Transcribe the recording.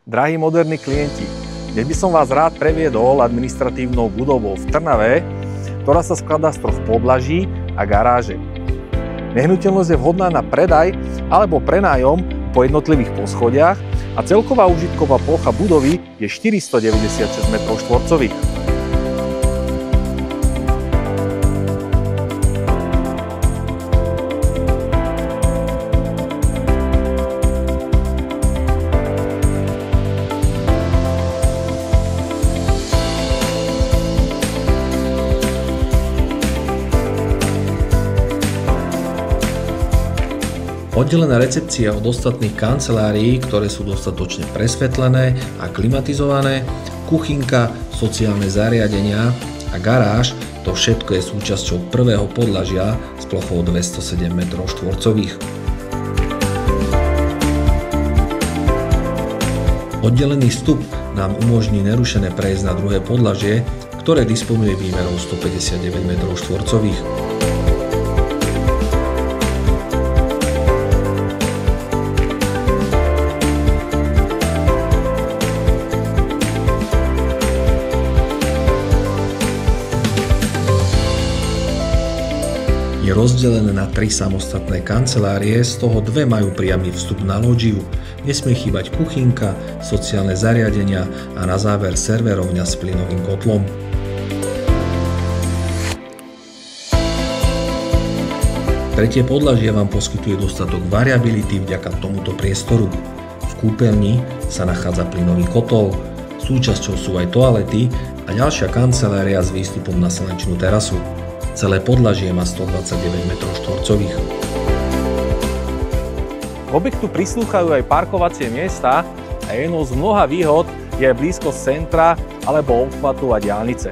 Drahí moderní klienti, dnes by som vás rád previedol administratívnou budovou v Trnave, ktorá sa skladá z 3 podlaží a garáže. Nehnuteľnosť je vhodná na predaj alebo prenájom po jednotlivých poschodiach a celková užitková plocha budovy je 496 m². Oddelená recepcia od ostatných kancelárií, ktoré sú dostatočne presvetlené a klimatizované, kuchynka, sociálne zariadenia a garáž, to všetko je súčasťou prvého podlažia s plochou 207 m². Oddelený vstup nám umožní nerušené prejsť na druhé podlažie, ktoré disponuje výmerou 159 m². Je rozdelené na 3 samostatné kancelárie, z toho 2 majú priamy vstup na lóžiu. Nesmie chýbať kuchynka, sociálne zariadenia a na záver serverovňa s plynovým kotlom. Tretie podlažie vám poskytuje dostatok variability vďaka tomuto priestoru. V kúpeľni sa nachádza plynový kotol, súčasťou sú aj toalety a ďalšia kancelária s výstupom na slnečnú terasu. Celé podlažie má 129 m². K objektu prislúchajú aj parkovacie miesta a jednou z mnoha výhod je aj blízkosť centra alebo obchvatu a diaľnice.